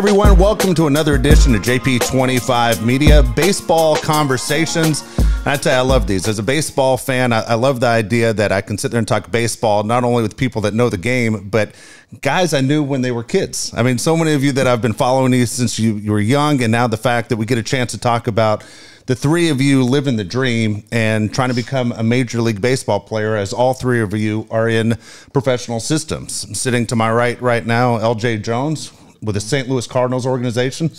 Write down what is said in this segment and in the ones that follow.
everyone, welcome to another edition of JP25 Media Baseball Conversations. And I tell you, I love these. As a baseball fan, I love the idea that I can sit there and talk baseball, not only with people that know the game, but guys I knew when they were kids. I mean, so many of you that I've been following you since you were young, and now the fact that we get a chance to talk about the three of you living the dream and trying to become a Major League Baseball player, as all three of you are in professional systems. I'm sitting to my right now, LJ Jones with the St. Louis Cardinals organization.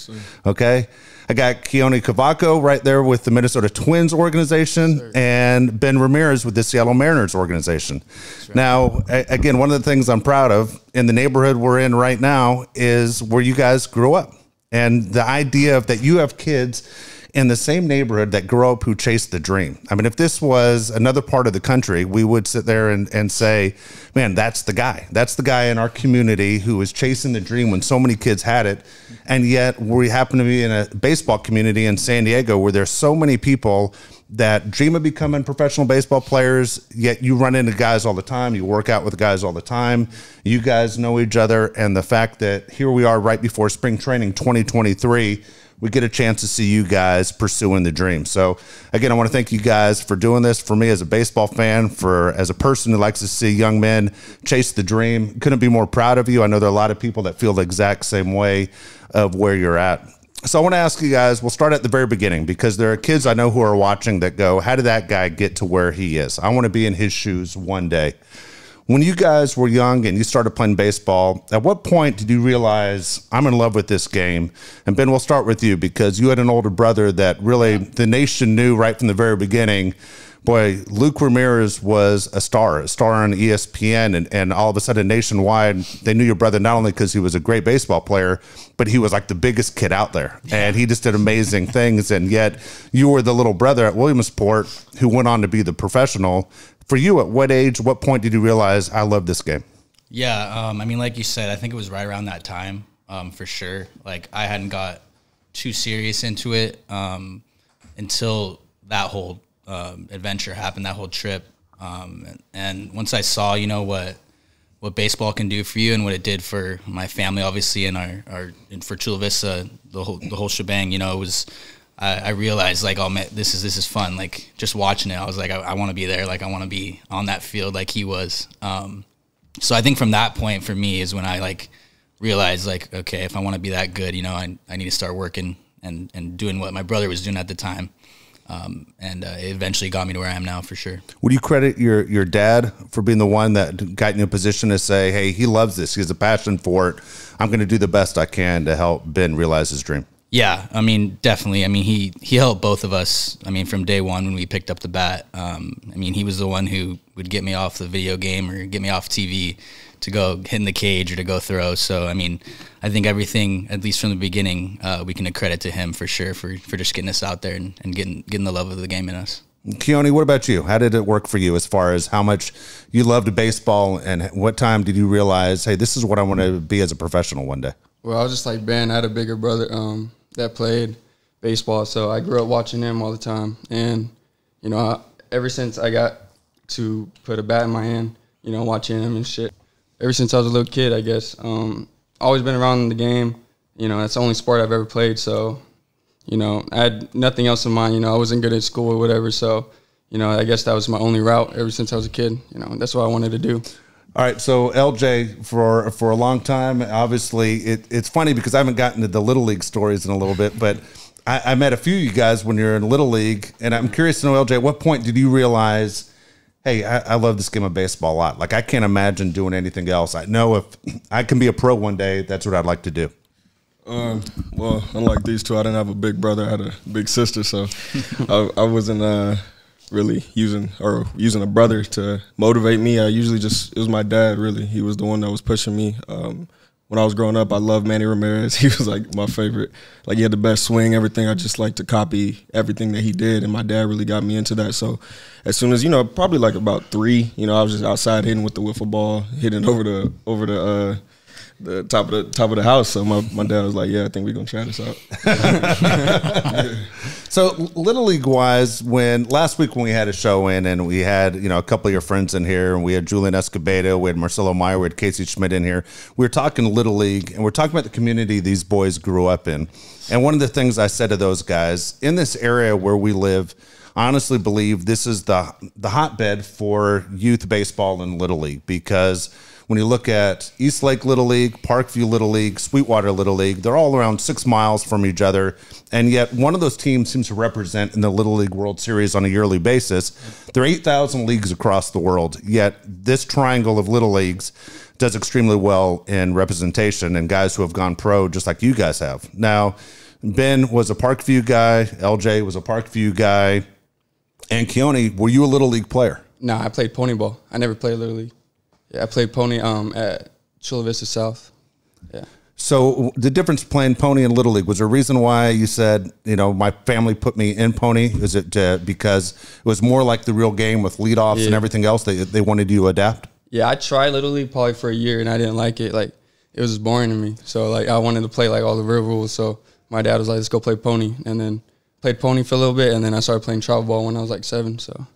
Okay. I got Keoni Cavaco right there with the Minnesota Twins organization, and Ben Ramirez with the Seattle Mariners organization. Right. Now, again, one of the things I'm proud of in the neighborhood we're in right now is where you guys grew up. And the idea of that you have kids in the same neighborhood that grow up who chase the dream. I mean, if this was another part of the country, we would sit there and say, man, that's the guy. That's the guy in our community who is chasing the dream when so many kids had it. And yet we happen to be in a baseball community in San Diego where there's so many people that dream of becoming professional baseball players, yet you run into guys all the time. You work out with guys all the time. You guys know each other. And the fact that here we are right before spring training 2023, we get a chance to see you guys pursuing the dream. So again, I want to thank you guys for doing this. For me as a baseball fan, as a person who likes to see young men chase the dream, couldn't be more proud of you. I know there are a lot of people that feel the exact same way of where you're at. So I want to ask you guys, we'll start at the very beginning, because there are kids I know who are watching that go, how did that guy get to where he is? I want to be in his shoes one day. When you guys were young and you started playing baseball, at what point did you realize, I'm in love with this game? And Ben, we'll start with you, because you had an older brother that really the nation knew right from the very beginning. Boy, Luke Ramirez was a star on ESPN, and all of a sudden nationwide, they knew your brother not only because he was a great baseball player, but he was like the biggest kid out there. And he just did amazing things. And yet you were the little brother at Williamsport who went on to be the professional. For you, at what age, what point did you realize, I love this game? Yeah, I mean, like you said, I think it was right around that time, for sure. Like, I hadn't got too serious into it until that whole adventure happened, that whole trip. And once I saw, you know, what baseball can do for you and what it did for my family, obviously, and and for Chula Vista, the whole shebang, you know, it was. I realized, like, oh man, this is fun. Like, just watching it, I was like, I want to be there. Like, I want to be on that field like he was. So I think from that point for me is when I like realized, like, okay, if I want to be that good, you know, I need to start working and doing what my brother was doing at the time. And it eventually got me to where I am now, for sure. Would you credit your dad for being the one that got you in a position to say, hey, he loves this, he has a passion for it, I'm going to do the best I can to help Ben realize his dream? Yeah, I mean, definitely. I mean, he helped both of us. I mean, from day one when we picked up the bat. I mean, he was the one who would get me off the video game or get me off TV to go hit in the cage or to go throw. So, I mean, I think everything, at least from the beginning, we can credit to him for sure for just getting us out there and getting the love of the game in us. Keoni, what about you? How did it work for you as far as how much you loved baseball, and what time did you realize, hey, this is what I want to be as a professional one day? Well, I was just like Ben. I had a bigger brother that played baseball, so I grew up watching him all the time. And, you know, ever since I got to put a bat in my hand, you know, watching him and shit, ever since I was a little kid, I guess, always been around the game. You know, that's the only sport I've ever played, so, you know, I had nothing else in mind. You know, I wasn't good at school or whatever, so, you know, I guess that was my only route ever since I was a kid. You know, that's what I wanted to do. All right, so LJ, for a long time, obviously, it's funny because I haven't gotten to the Little League stories in a little bit, but I met a few of you guys when you're in Little League, and I'm curious to know, LJ, at what point did you realize, hey, I love this game of baseball a lot. Like, I can't imagine doing anything else. I know if I can be a pro one day, that's what I'd like to do. Well, unlike these two, I didn't have a big brother. I had a big sister, so I wasn't really using a brother to motivate me. It was my dad, really. He was the one that was pushing me. When I was growing up, I loved Manny Ramirez. He was like my favorite. Like, he had the best swing, everything. I just like to copy everything that he did, and my dad really got me into that. So as soon as, you know, probably like about 3, you know, I was just outside hitting with the wiffle ball, hitting over the the top of the house. So my dad was like, yeah, I think we're gonna try this out. So Little League wise, last week when we had a show in and we had, a couple of your friends in here, and we had Julian Escobedo, we had Marcelo Meyer, we had Casey Schmidt in here. We were talking Little League, and we're talking about the community these boys grew up in. And one of the things I said to those guys, in this area where we live, I honestly believe this is the hotbed for youth baseball and Little League, because when you look at East Lake Little League, Parkview Little League, Sweetwater Little League, they're all around 6 miles from each other. And yet one of those teams seems to represent in the Little League World Series on a yearly basis. There are 8,000 leagues across the world, yet this triangle of Little Leagues does extremely well in representation and guys who have gone pro just like you guys have. Now, Ben was a Parkview guy. LJ was a Parkview guy. And Keoni, were you a Little League player? No, I played pony ball. I never played Little League. Yeah, I played pony at Chula Vista South. Yeah. So the difference playing pony and Little League, was there a reason why you said, my family put me in pony? Is it because it was more like the real game with leadoffs and everything else? They wanted you to adapt? Yeah, I tried Little League probably for a year, and I didn't like it. Like, it was just boring to me. So, I wanted to play, all the real rules. So my dad was like, let's go play pony. And then played pony for a little bit, and then I started playing travel ball when I was 7. So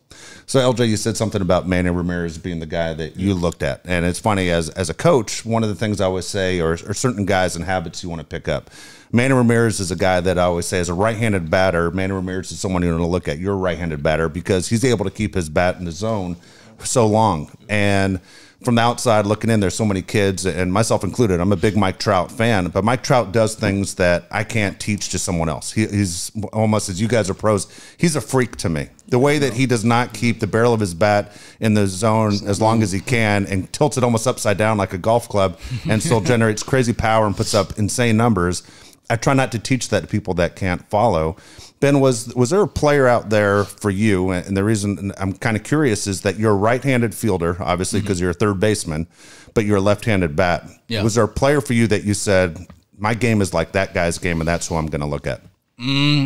LJ, you said something about Manny Ramirez being the guy that you looked at, and it's funny as a coach, one of the things I always say are certain guys and habits you want to pick up. Manny Ramirez is a guy that I always say, as a right-handed batter, Manny Ramirez is someone you want to look at. You're a right-handed batter because he's able to keep his bat in the zone for so long. And from the outside looking in, there's so many kids, and myself included. I'm a big Mike Trout fan, but Mike Trout does things that I can't teach to someone else. He's almost, as you guys are pros, he's a freak to me. The way that he does not keep the barrel of his bat in the zone as long as he can and tilts it almost upside down like a golf club and still generates crazy power and puts up insane numbers. I try not to teach that to people that can't follow. Ben, was there a player out there for you? And the reason I'm kind of curious is that you're a right-handed fielder, obviously, because you're a third baseman, but you're a left-handed bat. Yeah. Was there a player for you that you said, my game is like that guy's game, and that's who I'm going to look at?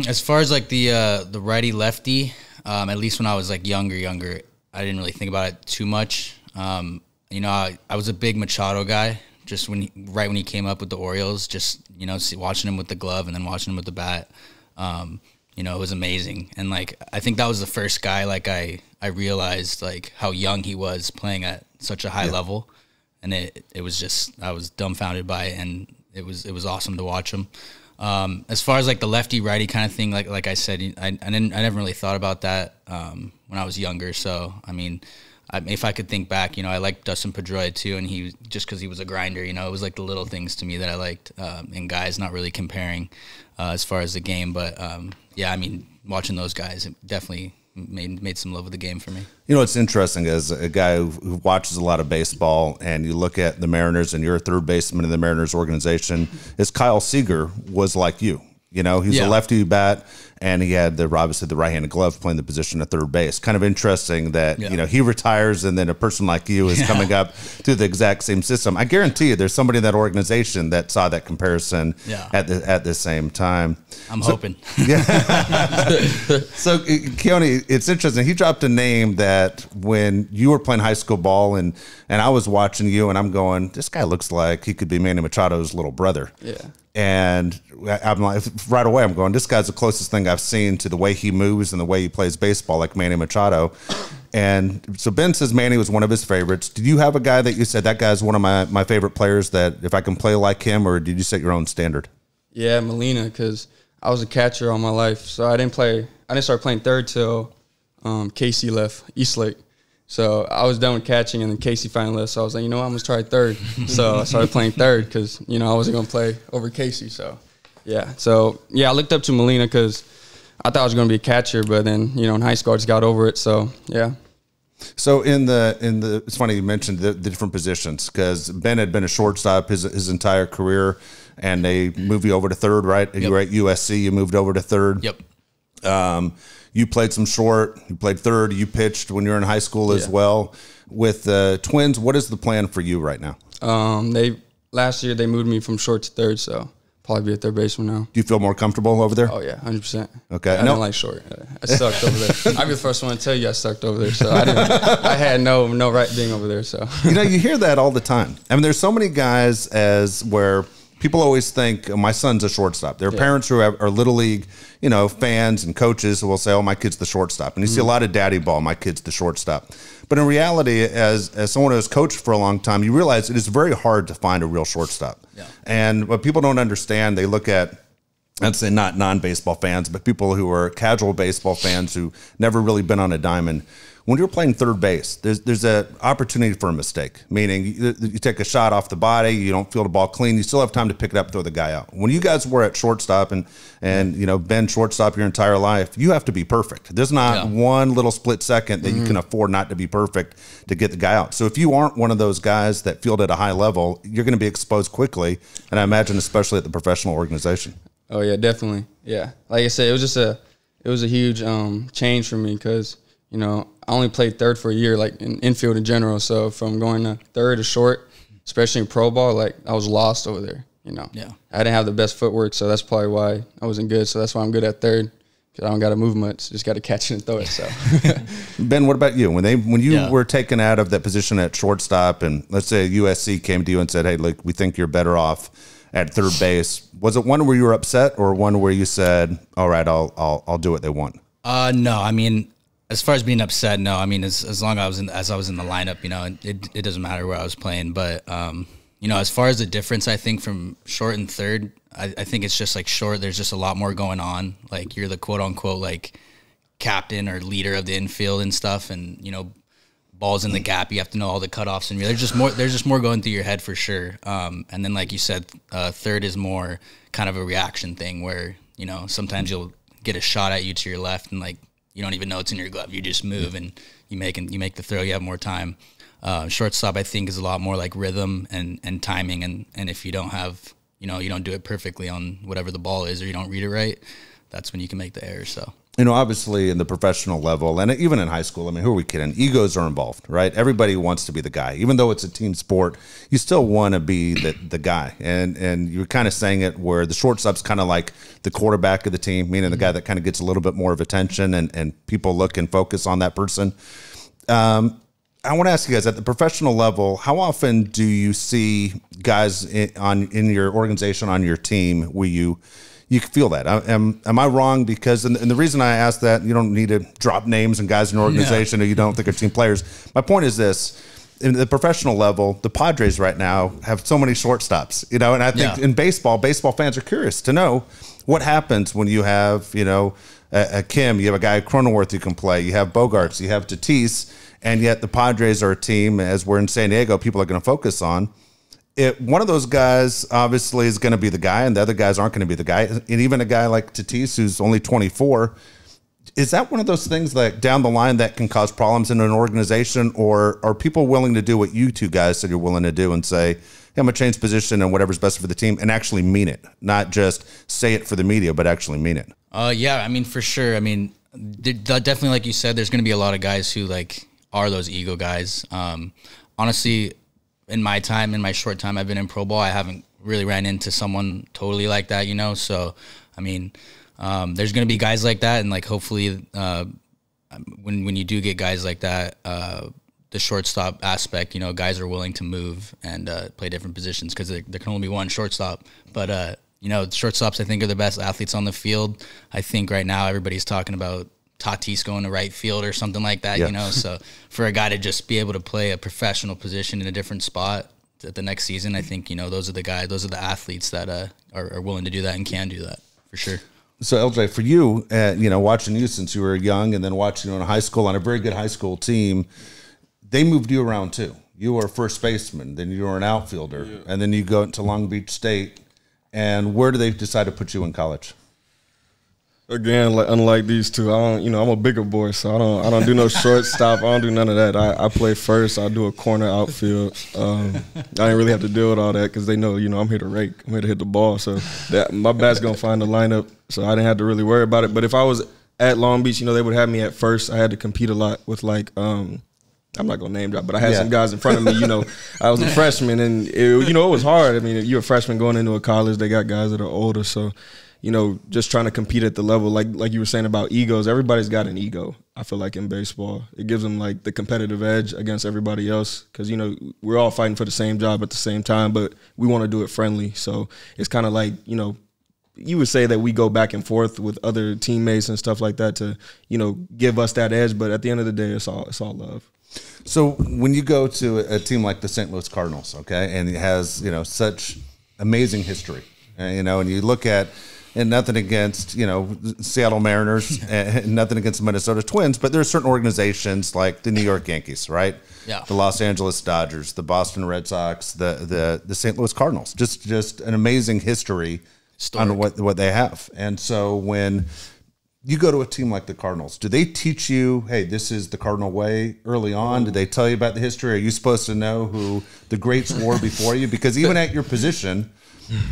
As far as the righty-lefty, at least when I was younger, I didn't really think about it too much. I was a big Machado guy. Just right when he came up with the Orioles, just watching him with the glove and then watching him with the bat, it was amazing. And I think that was the first guy I realized how young he was playing at such a high level, and it was just, I was dumbfounded by it, and it was awesome to watch him. As far as the lefty righty kind of thing, like I said, I never really thought about that when I was younger. So I mean, if I could think back, I liked Dustin Pedroia too, and he just because he was a grinder, it was the little things to me that I liked in guys, not really comparing as far as the game, but yeah, I mean, watching those guys, it definitely made some love of the game for me. It's interesting as a guy who watches a lot of baseball, and you look at the Mariners, and you're a third baseman in the Mariners organization, is Kyle Seager was like you. He's a lefty bat, and he had obviously the right-handed glove playing the position of third base. Kind of interesting that, he retires, and then a person like you is coming up through the exact same system. I guarantee you there's somebody in that organization that saw that comparison at the same time. I'm hoping. Yeah. So, Keoni, it's interesting. He dropped a name that when you were playing high school ball, and I was watching you, and I'm going, this guy looks like he could be Manny Machado's little brother. Yeah. And I'm like, right away, I'm going, this guy's the closest thing I've seen to the way he moves and the way he plays baseball, like Manny Machado. And so Ben says Manny was one of his favorites. Did you have a guy that you said, that guy's one of my favorite players, that if I can play like him, or did you set your own standard? Yeah, Molina, because I was a catcher all my life. So I didn't start playing third till Casey left Eastlake. So I was done with catching, and then Casey finally left. So I was like, I'm going to try third. So I started playing third because, I wasn't going to play over Casey. So, yeah. So, yeah, I looked up to Molina because I thought I was going to be a catcher. But then, in high school, I just got over it. So, yeah. So in the it's funny you mentioned the different positions, because Ben had been a shortstop his entire career, and they moved you over to third, right? Yep. You were at USC, you moved over to third. Yep. You played some short, you played third, you pitched when you were in high school as well. With the Twins, what is the plan for you right now? Last year they moved me from short to third, so probably be a third baseman now. Do you feel more comfortable over there? Oh, yeah, 100%. Okay. I don't like short. I sucked over there. I'll be the first one to tell you I sucked over there. So I had no right being over there. So you know, you hear that all the time. I mean, there's so many guys where people always think, oh, my son's a shortstop. There are parents who are Little League, you know, fans and coaches who will say, oh, my kid's the shortstop. And you see a lot of daddy ball, my kid's the shortstop. But in reality, as someone who has coached for a long time, you realize it is very hard to find a real shortstop. Yeah. And what people don't understand, they look at, I'd say not non-baseball fans, but people who are casual baseball fans who never really been on a diamond. When you're playing third base, there's an opportunity for a mistake, meaning you take a shot off the body, you don't feel the ball clean, you still have time to pick it up, throw the guy out. When you guys were at shortstop and you know, been shortstop your entire life, you have to be perfect. There's not one little split second that you can afford not to be perfect to get the guy out. So if you aren't one of those guys that field at a high level, you're going to be exposed quickly, and I imagine especially at the professional organization. Oh, yeah, definitely. Yeah. Like I said, it was a huge change for me because, you know, I only played third for a year, like in infield in general. So from going to third to short, especially in pro ball, like I was lost over there, you know. Yeah. I didn't have the best footwork, so that's probably why I wasn't good. So that's why I'm good at third, because I don't got to move much. Just got to catch it and throw it. So, Ben, what about you? When you were taken out of that position at shortstop, and let's say USC came to you and said, hey, look, we think you're better off at third base. Was it one where you were upset, or one where you said, all right, I'll do what they want? No, I mean, as far as being upset, no. I mean, as long as I was in the lineup, you know, it doesn't matter where I was playing. But you know, as far as the difference, I think from short and third, I think it's just like short. There's just a lot more going on. Like you're the quote unquote like captain or leader of the infield and stuff, and you know, balls in the gap. You have to know all the cutoffs, and there's just more going through your head for sure. And then like you said, third is more kind of a reaction thing where you know sometimes you'll get a shot at you to your left and like. You don't even know it's in your glove. You just move and you make the throw. You have more time. Shortstop, I think, is a lot more like rhythm and timing. And if you don't have, you know, you don't do it perfectly on whatever the ball is, or you don't read it right, that's when you can make the error. So. You know, obviously in the professional level and even in high school, I mean, who are we kidding? Egos are involved, right? Everybody wants to be the guy. Even though it's a team sport, you still want to be the guy. And you're kind of saying it where the shortstop's kind of like the quarterback of the team, meaning the guy that kind of gets a little bit more of attention and people look and focus on that person. I want to ask you guys, at the professional level, how often do you see guys in your organization, on your team, where you can feel that? Am I wrong? Because, and the reason I ask that, you don't need to drop names and guys in your organization who you don't think are team players. My point is this. In the professional level, the Padres right now have so many shortstops, you know, and I think in baseball fans are curious to know what happens when you have, you know, a Kim, you have a guy Cronenworth who can play, you have Bogarts, you have Tatis, and yet the Padres are a team, as we're in San Diego, people are going to focus on. One of those guys obviously is going to be the guy, and the other guys aren't going to be the guy. And even a guy like Tatis, who's only 24, is that one of those things like down the line that can cause problems in an organization, or are people willing to do what you two guys said you're willing to do and say, hey, I'm going to change position and whatever's best for the team, and actually mean it, not just say it for the media, but actually mean it? Yeah, I mean, for sure. I mean, definitely, like you said, there's going to be a lot of guys who like are those ego guys. Honestly, in my short time I've been in pro ball, I haven't really ran into someone totally like that, you know? So, I mean, there's going to be guys like that. And like, hopefully, when you do get guys like that, the shortstop aspect, you know, guys are willing to move and play different positions, because there can only be one shortstop. But, you know, shortstops, I think, are the best athletes on the field. I think right now everybody's talking about Tatis going to right field or something like that, you know. So for a guy to just be able to play a professional position in a different spot at the next season, I think, you know, those are the athletes that are willing to do that and can do that for sure. So LJ, for you, you know, watching you since you were young and then watching you in high school on a very good high school team, they moved you around too. You were a first baseman, then you were an outfielder, and then you go to Long Beach State. And where do they decide to put you in college? Again, unlike these two, I'm a bigger boy, so I don't do no shortstop. I don't do none of that. I play first. I do a corner outfield. I didn't really have to deal with all that because they know, you know, I'm here to rake. I'm here to hit the ball. So my bat's gonna find the lineup. So I didn't have to really worry about it. But if I was at Long Beach, you know, they would have me at first. I had to compete a lot with like I'm not gonna name drop, but I had some guys in front of me. You know, I was a freshman, and it was hard. I mean, if you're a freshman going into a college, they got guys that are older, so you know, just trying to compete at the level, like you were saying about egos. Everybody's got an ego. I feel like in baseball, it gives them like the competitive edge against everybody else, because you know we're all fighting for the same job at the same time, but we want to do it friendly. So it's kind of like, you know, you would say that we go back and forth with other teammates and stuff like that to, you know, give us that edge. But at the end of the day, it's all love. So when you go to a team like the St. Louis Cardinals, okay, and it has, you know, such amazing history, you know, and you look at, and nothing against, you know, Seattle Mariners, and nothing against the Minnesota Twins, but there are certain organizations like the New York Yankees, right? Yeah. The Los Angeles Dodgers, the Boston Red Sox, the St. Louis Cardinals. Just an amazing history on what they have. And so when you go to a team like the Cardinals, do they teach you, hey, this is the Cardinal way early on? Did they tell you about the history? Are you supposed to know who the greats were before you? Because even at your position,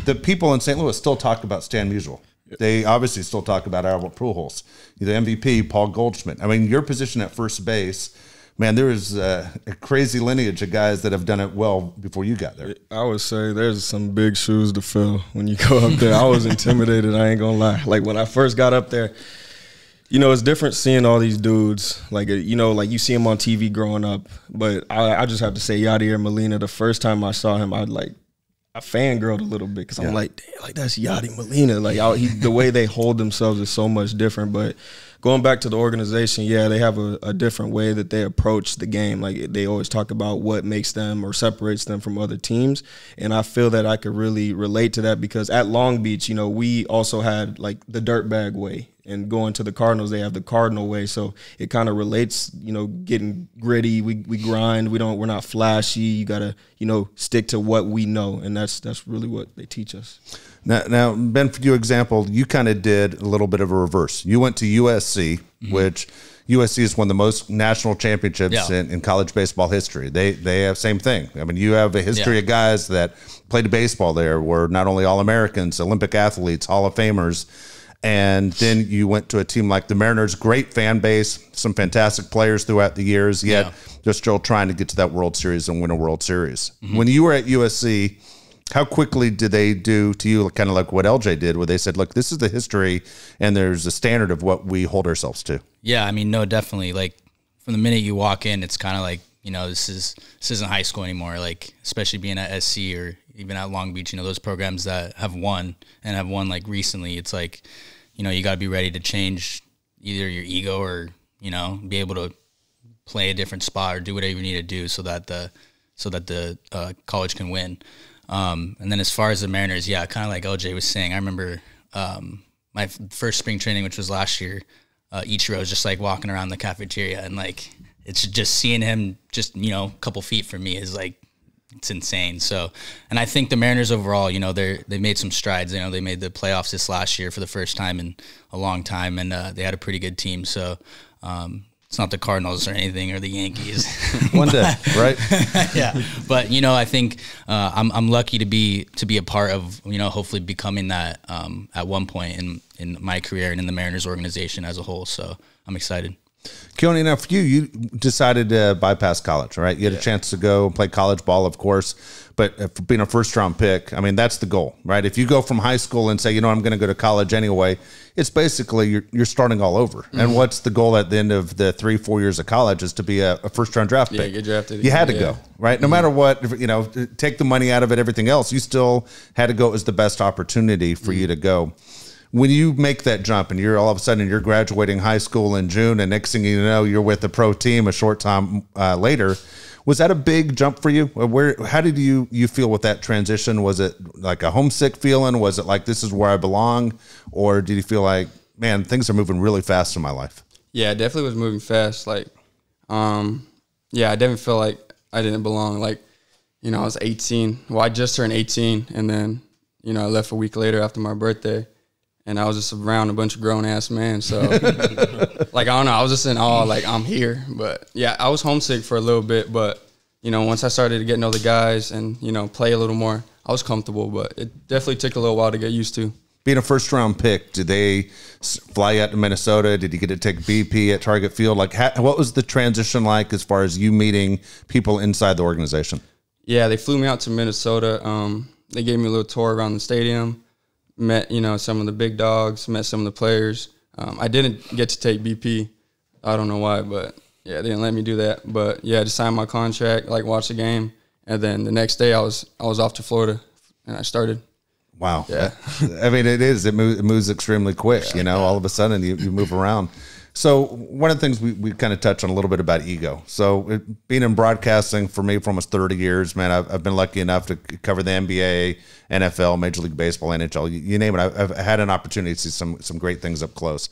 the people in St. Louis still talk about Stan Musial. They obviously still talk about Albert Pujols, the MVP, Paul Goldschmidt. I mean, your position at first base, man, there is a crazy lineage of guys that have done it well before you got there. I would say there's some big shoes to fill when you go up there. I was intimidated, I ain't gonna lie. Like when I first got up there, you know, it's different seeing all these dudes. Like, you know, like you see him on TV growing up. But I just have to say, Yadier Molina, the first time I saw him, I fangirled a little bit, because I'm like, damn, like that's Yadi Molina. Like the way they hold themselves is so much different. But going back to the organization, yeah, they have a different way that they approach the game. Like they always talk about what makes them or separates them from other teams. And I feel that I could really relate to that, because at Long Beach, you know, we also had like the dirtbag way. And going to the Cardinals, they have the Cardinal way. So it kind of relates, you know, getting gritty. We grind. We're not flashy. You got to, you know, stick to what we know. And that's really what they teach us. Now, Ben, for your example, you kind of did a little bit of a reverse. You went to USC, which USC is one of the most national championships in college baseball history. They have same thing. I mean, you have a history of guys that played baseball there, were not only All-Americans, Olympic athletes, Hall of Famers. And then you went to a team like the Mariners, great fan base, some fantastic players throughout the years, yet they're still trying to get to that World Series and win a World Series. When you were at USC, how quickly did they do to you kind of like what LJ did, where they said, look, this is the history and there's a standard of what we hold ourselves to? Yeah, I mean, no, definitely. Like from the minute you walk in, it's kind of like, you know, this isn't high school anymore. Like, especially being at SC or even at Long Beach, you know, those programs that have won like recently, it's like, you know, you got to be ready to change either your ego or, you know, be able to play a different spot or do whatever you need to do so that the college can win. And then as far as the Mariners, yeah, kind of like LJ was saying, I remember my first spring training, which was last year, Ichiro was just like walking around the cafeteria, and like it's just seeing him just, you know, a couple feet from me is like, it's insane. So, and I think the Mariners overall, you know, they made some strides. You know, they made the playoffs this last year for the first time in a long time, and they had a pretty good team. So, it's not the Cardinals or anything or the Yankees. One day, right? Yeah, but you know, I think I'm lucky to be a part of, you know, hopefully becoming that at one point in my career and in the Mariners organization as a whole. So I'm excited. Keoni, now for you decided to bypass college, right? You had a chance to go play college ball, of course, but for being a first-round pick, I mean, that's the goal, right? If you go from high school and say, you know, I'm going to go to college anyway, it's basically you're starting all over. And what's the goal at the end of the 3-4 years of college is to be a first-round draft pick. Yeah, get drafted. You had to go, right? No matter what, you know, take the money out of it, everything else, you still had to go. It was the best opportunity for you to go. When you make that jump and you're all of a sudden you're graduating high school in June, and next thing you know, you're with the pro team a short time later, was that a big jump for you? How did you feel with that transition? Was it like a homesick feeling? Was it like, this is where I belong? Or did you feel like, man, things are moving really fast in my life? Yeah, it definitely was moving fast. Like, I definitely feel like I didn't belong. Like, you know, I was 18. Well, I just turned 18, and then, you know, I left a week later after my birthday. And I was just around a bunch of grown-ass men. So, like, I don't know. I was just in awe, like, I'm here. But, yeah, I was homesick for a little bit. But, you know, once I started to get to know the guys and, you know, play a little more, I was comfortable. But it definitely took a little while to get used to. being a first-round pick, did they fly out to Minnesota? Did you get to take BP at Target Field? Like, what was the transition like as far as you meeting people inside the organization? Yeah, they flew me out to Minnesota. They gave me a little tour around the stadium, met, some of the big dogs, met some of the players. I didn't get to take BP. I don't know why, but, yeah, they didn't let me do that. But, yeah, just signed my contract, watch the game. And then the next day I was off to Florida, and I started. Wow. Yeah. I mean, it moves extremely quick, all of a sudden you move around. So one of the things we kind of touched on a little bit about ego. So being in broadcasting for me for almost 30 years, man, I've been lucky enough to cover the NBA, NFL, Major League Baseball, NHL, you name it. I've had an opportunity to see some great things up close.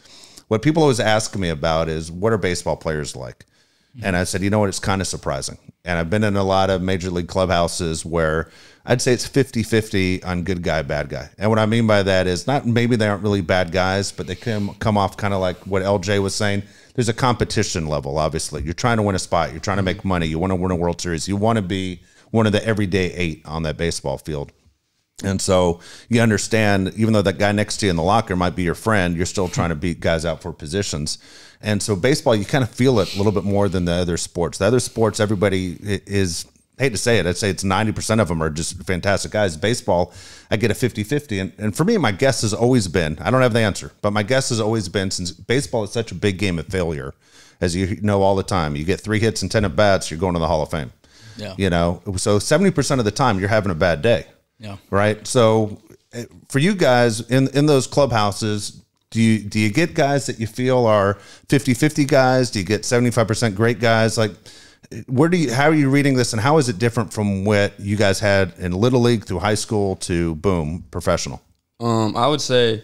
What people always ask me about is, what are baseball players like? And I said, it's kind of surprising. And I've been in a lot of major league clubhouses where I'd say it's 50-50 on good guy, bad guy. And what I mean by that is not maybe they aren't really bad guys, but they come off kind of like what LJ was saying. There's a competition level, obviously. You're trying to win a spot. You're trying to make money. You want to win a World Series. You want to be one of the everyday 8 on that baseball field. And so you understand, even though that guy next to you in the locker might be your friend, you're still trying to beat guys out for positions. And so baseball, you kind of feel it a little bit more than the other sports. The other sports, everybody is, I hate to say it, I'd say it's 90% of them are just fantastic guys. Baseball, I get a 50-50. And for me, my guess has always been, I don't have the answer, but my guess has always been, since baseball is such a big game of failure, as you know all the time, you get 3 hits and 10 at-bats, you're going to the Hall of Fame. Yeah. So 70% of the time, you're having a bad day. Yeah. Right. So for you guys in those clubhouses, do you get guys that you feel are 50-50 guys? Do you get 75% great guys? Like, how are you reading this, and how is it different from what you guys had in Little League through high school to boom, professional? I would say,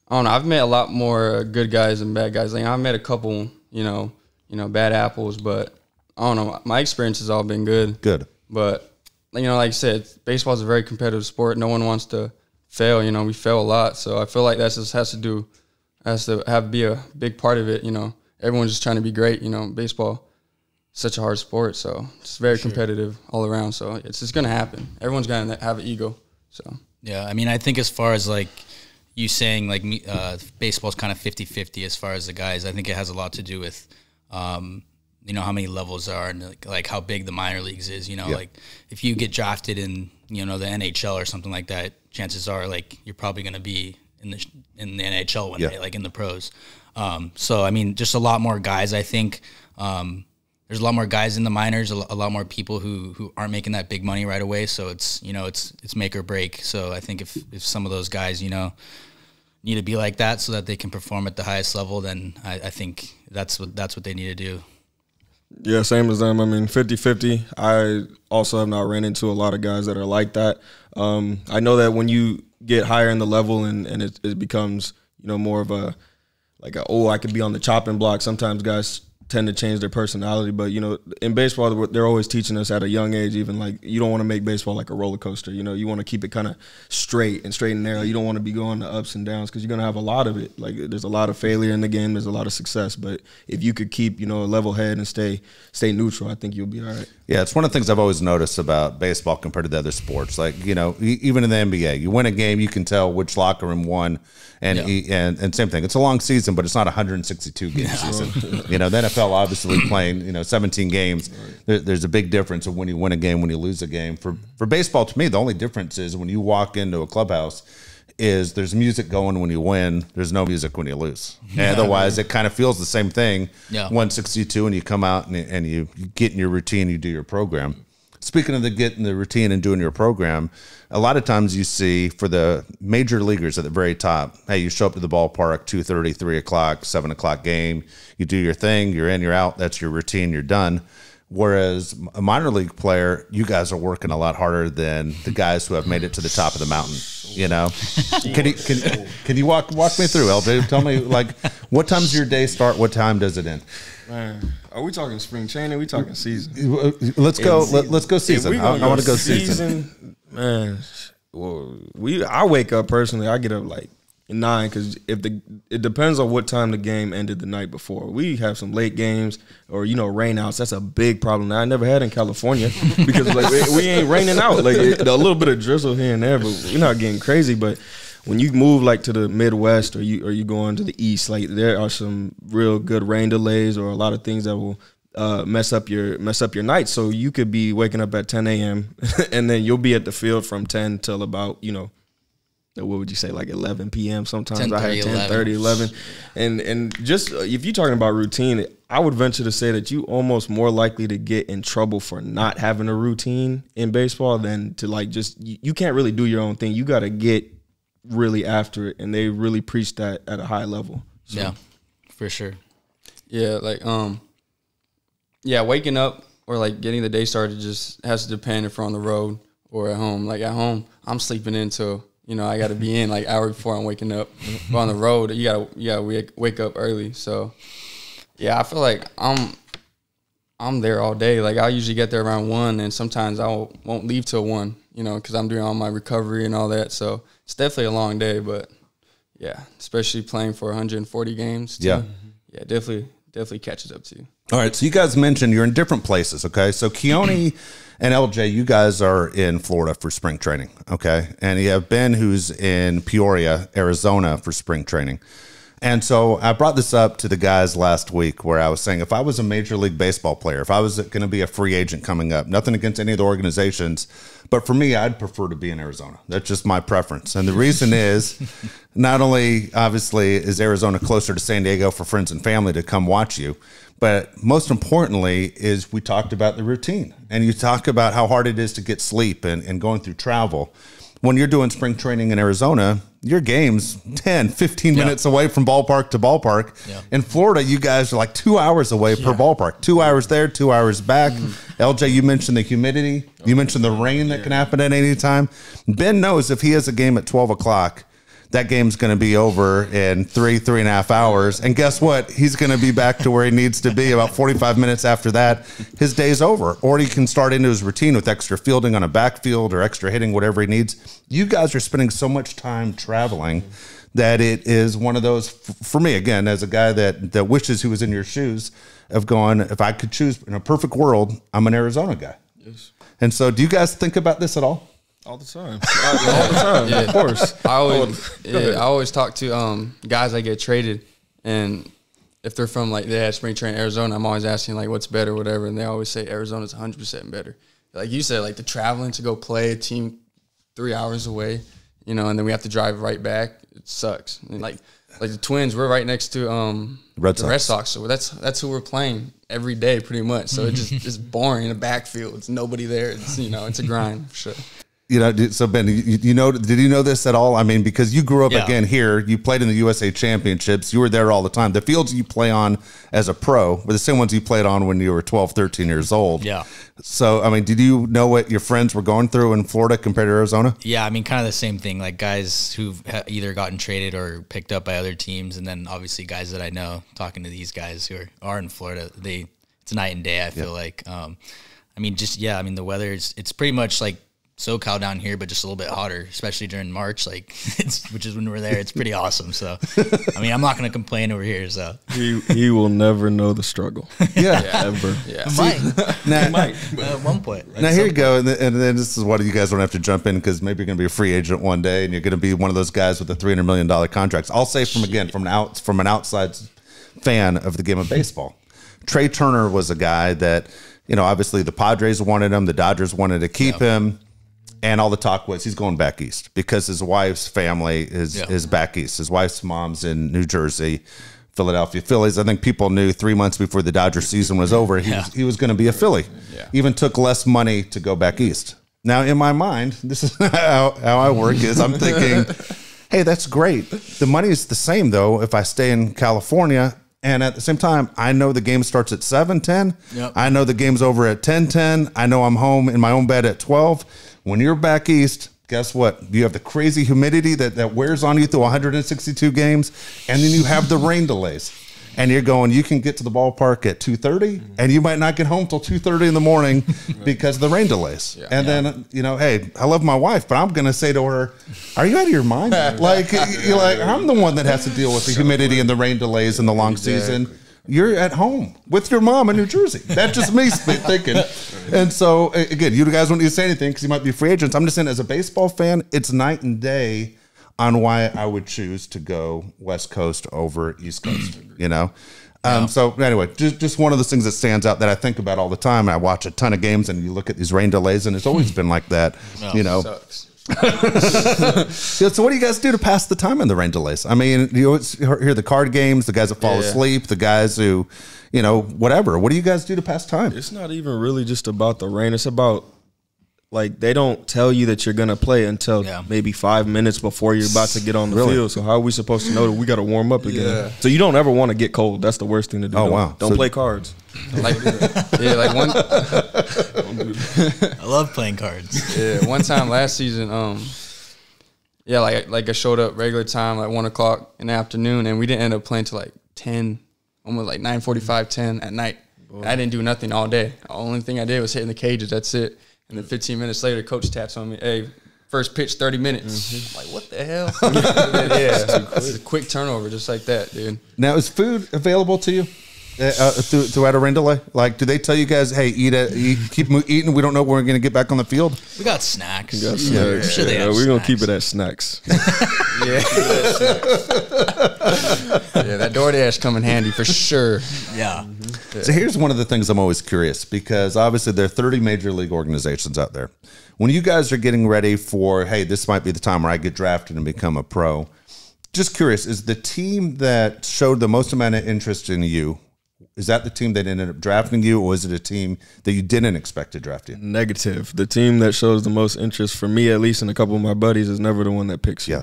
I don't know, I've met a lot more good guys than bad guys. I've met a couple, bad apples, but I don't know. My experience has all been good. Good. But like I said, baseball is a very competitive sport. No one wants to fail. We fail a lot. So I feel like that just has to be a big part of it. Everyone's just trying to be great. Baseball is such a hard sport. So it's very competitive all around. So it's just going to happen. Everyone's going to have an ego. So yeah, I mean, I think as far as you saying baseball's kind of 50-50 as far as the guys, I think it has a lot to do with how many levels are and like how big the minor leagues is, like if you get drafted in, the NHL or something like that, chances are you're probably going to be in the NHL one day, in the pros. So, I mean, just a lot more guys, I think, there's a lot more guys in the minors, a lot more people who aren't making that big money right away. So it's, it's make or break. So I think if some of those guys, need to be like that so that they can perform at the highest level, then I think that's what they need to do. Yeah, same as them. I mean, 50-50. I also have not ran into a lot of guys that are like that. I know that when you get higher in the level and it becomes, more of I could be on the chopping block. Sometimes guys tend to change their personality. But, in baseball, they're always teaching us at a young age, even you don't want to make baseball like a roller coaster. You want to keep it kind of straight and narrow. You don't want to be going to ups and downs because you're going to have a lot of it. There's a lot of failure in the game. There's a lot of success. But if you could keep, a level head and stay neutral, I think you'll be all right. Yeah, it's one of the things I've always noticed about baseball compared to the other sports. Even in the NBA, you win a game, you can tell which locker room won. And same thing. It's a long season, but it's not a 162 game season. The NFL obviously playing 17 games. There's a big difference of when you win a game, when you lose a game. For baseball, to me, the only difference is when you walk into a clubhouse, is there's music going when you win. There's no music when you lose. Otherwise, it kind of feels the same thing. 162, and you come out and you get in your routine, you do your program. Speaking of getting the routine and doing your program, a lot of times you see for the major leaguers at the very top, hey, you show up to the ballpark, 2:30, 3 o'clock, 7 o'clock game, you do your thing, you're in, you're out, that's your routine, you're done. Whereas a minor league player, you guys are working a lot harder than the guys who have made it to the top of the mountain. Can you walk me through, LJ? Tell me, what time does your day start? What time does it end? Man, are we talking spring training? Are we talking season? Let's go. Let's go season. I want to go season. Man, well, I wake up personally. I get up 9 because it depends on what time the game ended the night before. We have some late games or rainouts. That's a big problem that I never had in California because we ain't raining out. A little bit of drizzle here and there, but we're not getting crazy. But when you move like to the Midwest or you going to the East, like there are some real good rain delays or a lot of things that will mess up your night. So you could be waking up at 10 a.m. and then you'll be at the field from 10 till about, what would you say, like 11 p.m. sometimes. 10, 30, I had 10, 11. And just if you're talking about routine, I would venture to say that you almost more likely to get in trouble for not having a routine in baseball than to like just, you can't really do your own thing. You got to get really after it. And they really preach that at a high level. So. Yeah, for sure. Yeah, like, waking up or like getting the day started just has to depend if we're on the road or at home. Like at home, I'm sleeping until, I got to be in like hour before I'm waking up. But on the road, you gotta wake up early. So yeah, I feel like I'm there all day. Like I usually get there around 1, and sometimes I won't leave till 1. Because I'm doing all my recovery and all that. So it's definitely a long day. But yeah, especially playing for 140 games. Too. Yeah, definitely catches up to you. All right, so you guys mentioned you're in different places, okay? So Keoni and LJ, you guys are in Florida for spring training, okay? And you have Ben, who's in Peoria, Arizona for spring training. And so I brought this up to the guys last week where I was saying if I was a Major League Baseball player, if I was going to be a free agent coming up, nothing against any of the organizations, but for me, I'd prefer to be in Arizona. That's just my preference. And the reason is not only, obviously, is Arizona closer to San Diego for friends and family to come watch you, but most importantly is we talked about the routine. And you talk about how hard it is to get sleep and going through travel. When you're doing spring training in Arizona, your game's 10, 15 minutes away from ballpark to ballpark. Yeah. In Florida, you guys are like 2 hours away per ballpark. 2 hours there, 2 hours back. LJ, you mentioned the humidity. You mentioned the rain that can happen at any time. Ben knows if he has a game at 12 o'clock, that game's going to be over in 3.5 hours. And guess what? He's going to be back to where he needs to be about 45 minutes after that. His day's over. Or he can start into his routine with extra fielding on a backfield or extra hitting, whatever he needs. You guys are spending so much time traveling that it is one of those, for me, again, as a guy that wishes he was in your shoes, of going, if I could choose in a perfect world, I'm an Arizona guy. Yes. And so do you guys think about this at all? All the time. All the time, of course. I always talk to guys that get traded, and if they're from, like, they had spring training in Arizona, I'm always asking, like, what's better, whatever, and they always say Arizona's 100% better. Like you said, like, the traveling to go play a team 3 hours away, and then we have to drive right back, it sucks. And like the Twins, we're right next to the Red Sox, so that's who we're playing every day pretty much. So it's boring in the backfield. It's nobody there. It's, it's a grind for sure. So Ben, did you know this at all? I mean, because you grew up again here, you played in the USA Championships, you were there all the time. The fields you play on as a pro were the same ones you played on when you were 12, 13 years old. Yeah. So, I mean, did you know what your friends were going through in Florida compared to Arizona? Yeah, I mean, kind of the same thing. Like guys who've either gotten traded or picked up by other teams, and then obviously guys that I know, talking to these guys who are in Florida, it's night and day. I feel like. I mean, the weather it's pretty much like SoCal down here, but just a little bit hotter, especially during March, which is when we're there. It's pretty awesome. So, I mean, I'm not going to complain over here. So he will never know the struggle. Ever. Yeah, might at one point. Now here you go, and then this is what you guys don't have to jump in because maybe you're going to be a free agent one day, and you're going to be one of those guys with the $300 million contracts. I'll say from an outside fan of the game of baseball, Trey Turner was a guy that obviously the Padres wanted him, the Dodgers wanted to keep him. And all the talk was he's going back east because his wife's family is back east. His wife's mom's in New Jersey, Philadelphia Phillies. I think people knew 3 months before the Dodger season was over, he was going to be a Philly. Yeah. Even took less money to go back east. Now, in my mind, this is how I work is I'm thinking, hey, that's great. The money is the same, though, if I stay in California. And at the same time, I know the game starts at 7:10. Yep. I know the game's over at 10:10. I know I'm home in my own bed at 12. When you're back east, guess what? You have the crazy humidity that wears on you through 162 games, and then you have the rain delays. And you're going, you can get to the ballpark at 2:30, and you might not get home till 2:30 in the morning because of the rain delays. Yeah. And then, hey, I love my wife, but I'm going to say to her, are you out of your mind? Like, you're like, I'm the one that has to deal with the humidity and the rain delays in the long season. You're at home with your mom in New Jersey. That's just me thinking. And so, again, you guys don't need to say anything because you might be free agents. I'm just saying, as a baseball fan, it's night and day on why I would choose to go West Coast over East Coast, you know? So anyway, just one of those things that stands out that I think about all the time. I watch a ton of games and you look at these rain delays and it's always been like that, you know? Sucks. So what do you guys do to pass the time in the rain delays? I mean, you always hear the card games, the guys that fall asleep, the guys who, you know, whatever. What do you guys do to pass time? It's not even really just about the rain. It's about, like, they don't tell you that you're going to play until maybe 5 minutes before you're about to get on the field. So how are we supposed to know that we got to warm up again? Yeah. So you don't ever want to get cold. That's the worst thing to do. Oh, wow. Don't play cards. Like, like one. I love playing cards. Yeah, one time last season, like I showed up regular time, like 1 o'clock in the afternoon, and we didn't end up playing till like 10, almost like 9:45, 10 at night. I didn't do nothing all day. The only thing I did was hit in the cages. That's it. And then 15 minutes later, coach taps on me, hey, first pitch, 30 minutes. I'm like, what the hell? It's a quick turnover just like that, dude. Now, is food available to you throughout a rain delay? Like, do they tell you guys, hey, keep eating, we don't know when we're going to get back on the field? We got snacks. I'm sure they have we're going to keep it at snacks. Yeah, that DoorDash come in handy for sure. Yeah. So here's one of the things I'm always curious, because obviously there are 30 major league organizations out there. When you guys are getting ready for, hey, this might be the time where I get drafted and become a pro, just curious, is the team that showed the most amount of interest in you, is that the team that ended up drafting you, or is it a team that you didn't expect to draft you? Negative. The team that shows the most interest, for me at least, and a couple of my buddies, is never the one that picks you. Yeah.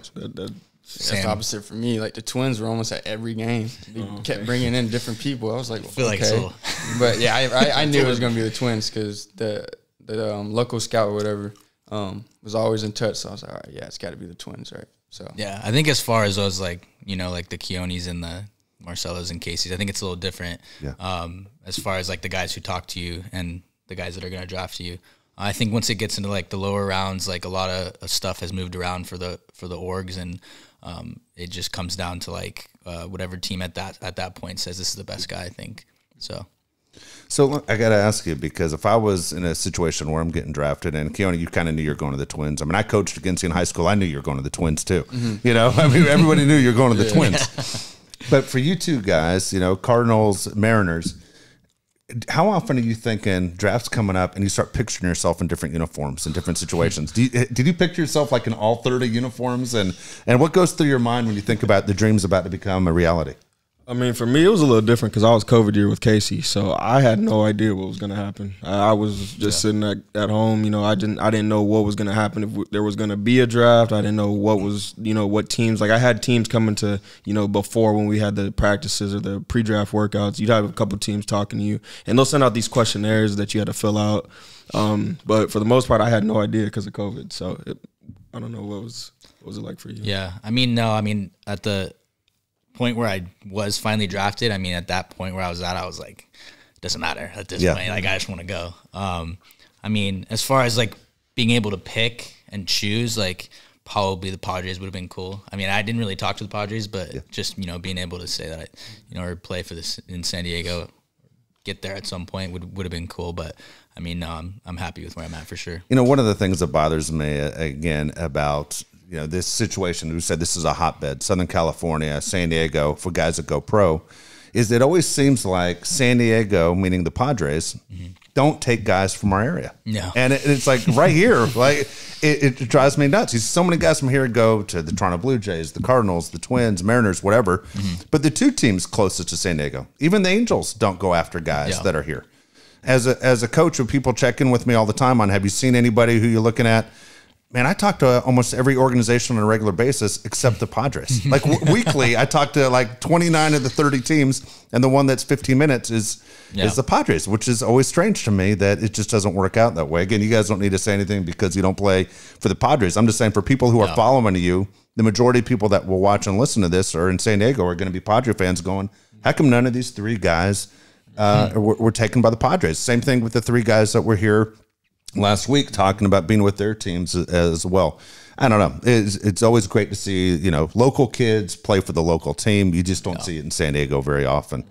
That's the opposite for me. Like, the Twins were almost at every game. They kept bringing in different people. I was like, Like so. But yeah, I knew it was going to be the Twins because the local scout or whatever was always in touch. So I was like, all right, yeah, it's got to be the Twins, right? So yeah, I think as far as those, like, you know, like the Keonis and the Marcellos and Caseys, I think it's a little different. Yeah. As far as like the guys who talk to you and the guys that are going to draft you. I think once it gets into like the lower rounds, like a lot of stuff has moved around for the orgs, and it just comes down to like whatever team at that point says this is the best guy, I think. So look, I got to ask you, because if I was in a situation where I'm getting drafted, and Keoni, you kind of knew you're going to the Twins. I mean, I coached against you in high school. I knew you were going to the Twins too. Mm-hmm. You know, I mean, everybody knew you're going to the Twins. But for you two guys, you know, Cardinals, Mariners, how often are you thinking drafts coming up and you start picturing yourself in different uniforms in different situations? Did you picture yourself like in all 30 uniforms? And what goes through your mind when you think about the dreams about to become a reality? I mean, for me, it was a little different because I was COVID year with Casey, so I had no idea what was going to happen. I was just sitting at home. You know, I didn't know what was going to happen, if there was going to be a draft. I didn't know what teams. Like, I had teams coming to, you know, before when we had the practices or the pre-draft workouts. You'd have a couple teams talking to you, and they'll send out these questionnaires that you had to fill out. But for the most part, I had no idea because of COVID. So I don't know what was it like for you. Yeah, I mean, at the point where I was finally drafted, I mean, at that point where I was at, I was like, doesn't matter at this point. Like, I just want to go. I mean, as far as like being able to pick and choose, like probably the Padres would have been cool. I mean, I didn't really talk to the Padres, but just, you know, being able to say that, or play for this in San Diego, get there at some point would have been cool. But I mean, I'm happy with where I'm at for sure. You know, one of the things that bothers me again about, you know, this situation, we said this is a hotbed, Southern California, San Diego, for guys that go pro, is it always seems like San Diego, meaning the Padres, don't take guys from our area. No. And it's like right here, like it drives me nuts. So many guys from here go to the Toronto Blue Jays, the Cardinals, the Twins, Mariners, whatever. But the two teams closest to San Diego, even the Angels don't go after guys that are here. As a coach, when people check in with me all the time on, have you seen anybody who you're looking at? Man, I talk to almost every organization on a regular basis except the Padres. Like weekly, I talk to like 29 of the 30 teams, and the one that's 15 minutes is the Padres, which is always strange to me that it just doesn't work out that way. Again, you guys don't need to say anything because you don't play for the Padres. I'm just saying for people who are following you, the majority of people that will watch and listen to this are in San Diego are going to be Padre fans going, how come none of these three guys were taken by the Padres? Same thing with the three guys that were here last week talking about being with their teams as well. I don't know. It's always great to see, you know, local kids play for the local team. You just don't see it in San Diego very often,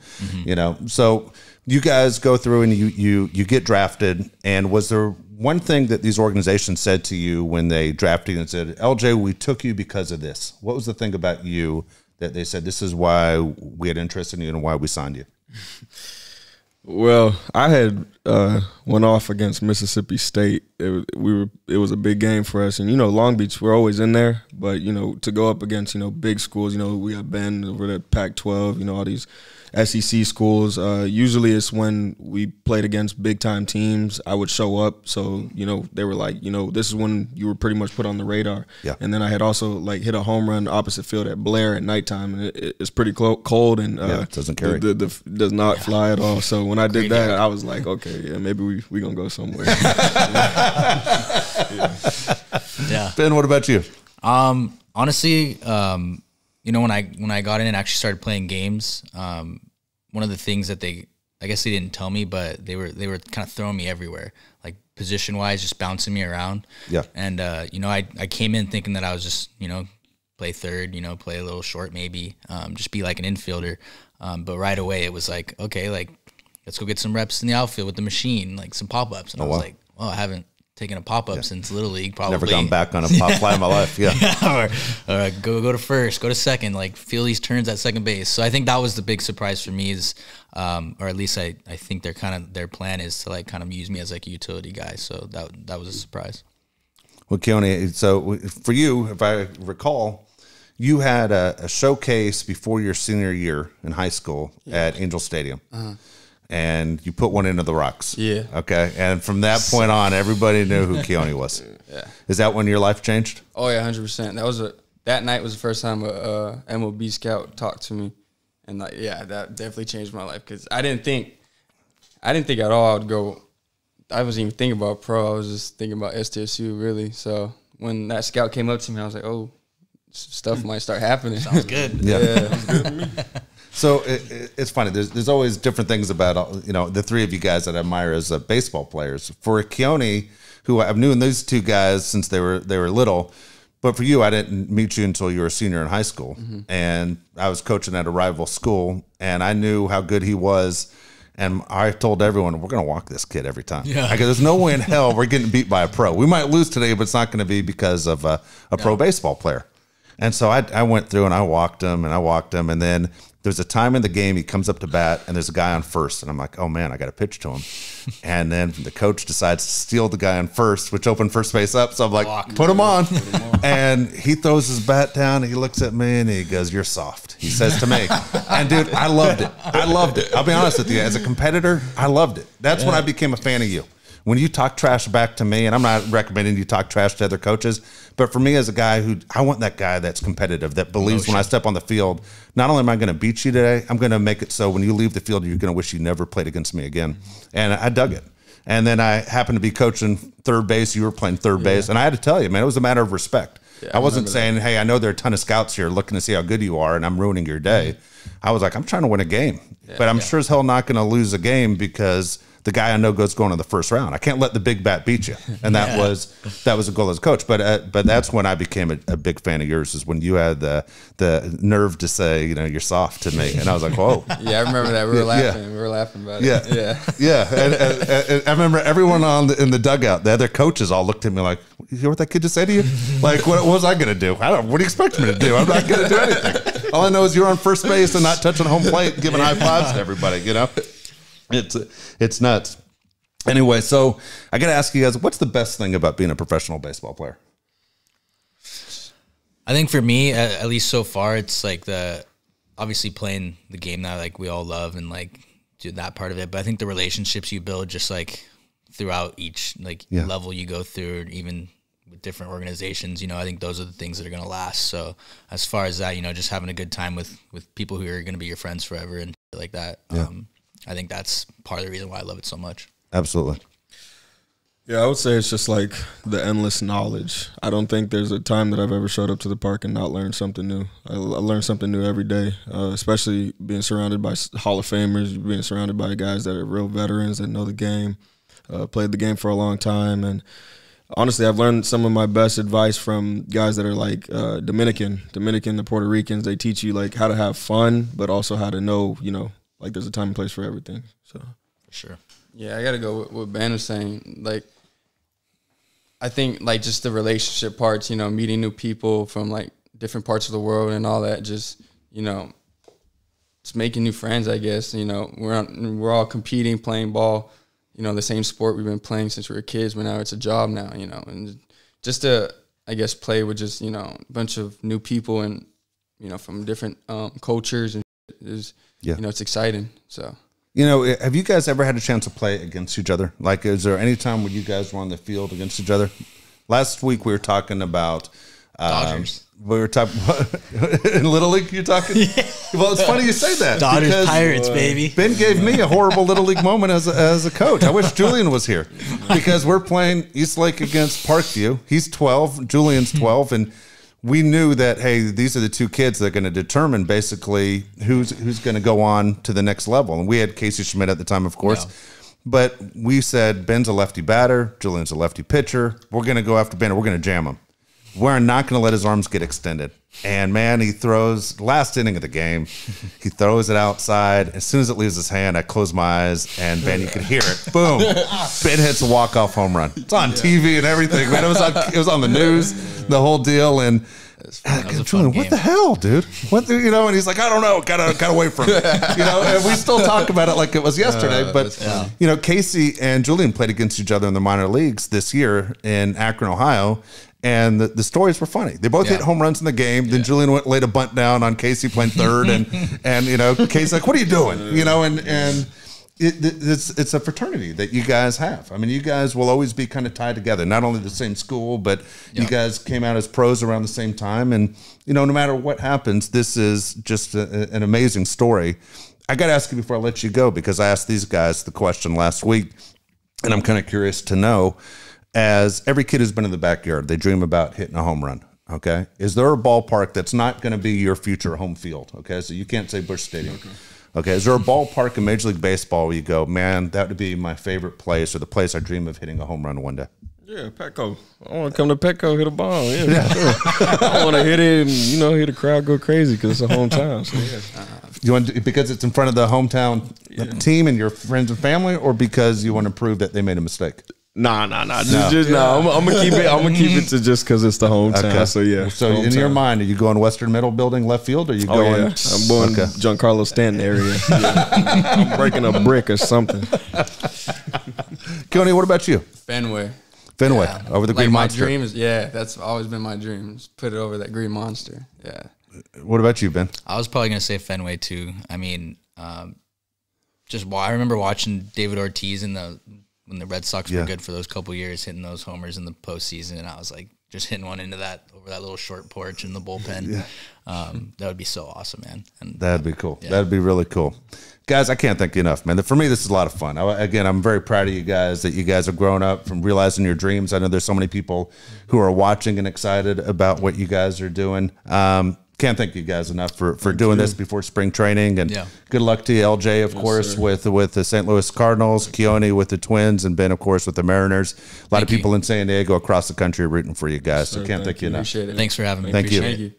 you know. So you guys go through and you get drafted. And was there one thing that these organizations said to you when they drafted you and said, LJ, we took you because of this? What was the thing about you that they said, this is why we had interest in you and why we signed you? Well, I had went off against Mississippi State. It was a big game for us, and Long Beach, we're always in there. But to go up against big schools, we got Ben over the Pac-12, all these SEC schools. Usually, it's when we played against big time teams, I would show up. So they were like, this is when you were pretty much put on the radar. Yeah. And then I had also hit a home run opposite field at Blair at nighttime, and it's pretty cold and it doesn't carry. Does not fly at all. So when I did that, I was like, okay, yeah, maybe we gonna go somewhere. Yeah. Ben, what about you? Honestly, when I got in and actually started playing games, one of the things that I guess they didn't tell me, but they were kind of throwing me everywhere, like position wise, just bouncing me around. Yeah. And I came in thinking that I was just play third, play a little short maybe, just be like an infielder. But right away it was like, okay, like let's go get some reps in the outfield with the machine, like some pop ups. And I was like, oh, I haven't taken a pop up since Little League. Probably never gone back on a pop fly in my life. Yeah. or go to first, go to second, like feel these turns at second base. So I think that was the big surprise for me is, or at least I think their plan is to kind of use me as like a utility guy. So that was a surprise. Well, Keoni, so for you, if I recall, you had a showcase before your senior year in high school at Angel Stadium. And you put one into the rocks. Yeah. Okay. And from that point on, everybody knew who Keoni was. Yeah. Is that when your life changed? Oh yeah, 100%. That night was the first time a MLB scout talked to me, and that definitely changed my life because I didn't think at all I would go. I wasn't even thinking about pro. I was just thinking about STSU really. So when that scout came up to me, I was like, oh, stuff might start happening. Sounds good. Yeah. Sounds good to me. So it's funny. There's always different things about the three of you guys that I admire as baseball players. For Keoni, who I've known those two guys since they were little, but for you, I didn't meet you until you were a senior in high school, and I was coaching at a rival school, and I knew how good he was, and I told everyone we're going to walk this kid every time. Yeah. There's no way in hell we're getting beat by a pro. We might lose today, but it's not going to be because of a pro baseball player. And so I went through and I walked him, and then there's a time in the game he comes up to bat and there's a guy on first, and I'm like, oh man, I got to pitch to him. And then the coach decides to steal the guy on first, which opened first base up. So I'm like, put him on. And he throws his bat down. He looks at me and he goes, "You're soft," he says to me. And dude, I loved it. I'll be honest with you. As a competitor, I loved it. That's when I became a fan of you. When you talk trash back to me, and I'm not recommending you talk trash to other coaches, but for me as a guy I want that guy that's competitive, that believes when I step on the field, not only am I going to beat you today, I'm going to make it so when you leave the field, you're going to wish you never played against me again. And I dug it. And then I happened to be coaching third base. You were playing third base. And I had to tell you, man, it was a matter of respect. Yeah, I wasn't saying, hey, I know there are a ton of scouts here looking to see how good you are, and I'm ruining your day. I was like, I'm trying to win a game. But I'm sure as hell not going to lose a game because the guy I know goes going to the first round. I can't let the big bat beat you, and that was a goal as a coach. But that's when I became a big fan of yours. Is when you had the nerve to say, you're soft to me, and I was like, whoa. Yeah, I remember that. We were laughing. We were laughing about it. Yeah. And I remember everyone in the dugout, the other coaches all looked at me like, "You hear what that kid just said to you? Like, what was I going to do? What do you expect me to do? I'm not going to do anything. All I know is you're on first base and not touching home plate, giving high fives to everybody. It's nuts. Anyway, so I got to ask you guys, what's the best thing about being a professional baseball player? I think for me, at least so far, it's like obviously playing the game that like we all love and like do that part of it. But I think the relationships you build just like throughout each level you go through, even with different organizations, I think those are the things that are going to last. So as far as that, just having a good time with people who are going to be your friends forever and like that. Yeah. I think that's part of the reason why I love it so much. Absolutely. Yeah, I would say it's just like the endless knowledge. I don't think there's a time that I've ever showed up to the park and not learned something new. I learn something new every day, especially being surrounded by Hall of Famers, being surrounded by guys that are real veterans that know the game, played the game for a long time. And honestly, I've learned some of my best advice from guys that are like Dominican, the Puerto Ricans. They teach you like how to have fun, but also how to know, like there's a time and place for everything. So For sure. Yeah, I got to go with what Ben was saying. Like, I think, like, just the relationship parts, you know, meeting new people from, like, different parts of the world and all that, just, you know, just making new friends, I guess. You know, we're all competing, playing ball, you know, the same sport we've been playing since we were kids, but now it's a job now, you know. And just to, I guess, play with just, you know, a bunch of new people and, you know, from different cultures and is, you know, it's exciting, so. You know, have you guys ever had a chance to play against each other? Like, is there any time when you guys were on the field against each other? Last week we were talking about Dodgers. We were talking in Little League. You're talking. Yeah. Well, it's funny you say that. Dodgers, Pirates, baby. Ben gave me a horrible Little League moment as a coach. I wish Julian was here because we're playing Eastlake against Parkview. He's 12. Julian's 12, and we knew that, hey, these are the two kids that are going to determine basically who's going to go on to the next level. And we had Casey Schmidt at the time, of course. Yeah. But we said, Ben's a lefty batter. Julian's a lefty pitcher. We're going to go after Ben. We're going to jam him. We're not going to let his arms get extended. And, man, he throws, last inning of the game, he throws it outside. As soon as it leaves his hand, I close my eyes, and, Ben, you could hear it. Boom. Ben hits a walk-off home run. It's on TV and everything, man. It was on the news, the whole deal. And Julian, what the hell, dude? What the, you know? And he's like, I don't know. Gotta wait for him. You know, and we still talk about it like it was yesterday. But, you know, Casey and Julian played against each other in the minor leagues this year in Akron, Ohio. And the stories were funny. They both hit home runs in the game. Then Julian laid a bunt down on Casey playing third, and you know, Casey's like, "What are you doing?" You know, and it's a fraternity that you guys have. I mean, you guys will always be kind of tied together. Not only the same school, but you guys came out as pros around the same time. And you know, no matter what happens, this is just an amazing story. I got to ask you before I let you go, because I asked these guys the question last week, and I'm kind of curious to know. As every kid who's been in the backyard, they dream about hitting a home run, okay? Is there a ballpark that's not going to be your future home field, okay? So you can't say Busch Stadium. Okay, is there a ballpark in Major League Baseball where you go, man, that would be my favorite place or the place I dream of hitting a home run one day? Yeah, Petco. I want to come to Petco, hit a ball. Yeah, sure. I want to hit it and, you know, hear the crowd go crazy because it's a hometown. So, yeah. You want to, because it's in front of the hometown team and your friends and family, or because you want to prove that they made a mistake? Nah. I'm gonna keep it. I'm gonna keep it to just because it's the hometown. Okay. So yeah. So in your mind, are you going Western Middle Building left field, or are you going? Yeah. I'm going Giancarlo Stanton area. I'm breaking a brick or something. Keoni, what about you? Fenway, over the Green Monster. My dream is that's always been my dream. Just put it over that Green Monster. Yeah. What about you, Ben? I was probably gonna say Fenway too. I mean, I remember watching David Ortiz when the Red Sox were good for those couple years, hitting those homers in the postseason, and I was like just hitting one into that over that little short porch in the bullpen. That would be so awesome, man. And that'd be cool. That'd be really cool. Guys, I can't thank you enough, man. For me, this is a lot of fun. Again, I'm very proud of you guys that you guys have grown up from realizing your dreams. I know there's so many people who are watching and excited about what you guys are doing. Can't thank you guys enough for doing this before spring training, and good luck to you, LJ, of course, with the St. Louis Cardinals, Keoni with the Twins, and Ben, of course, with the Mariners. A lot of people in San Diego across the country are rooting for you guys, so can't thank you enough. Appreciate it. Thank you for having me. Thank you.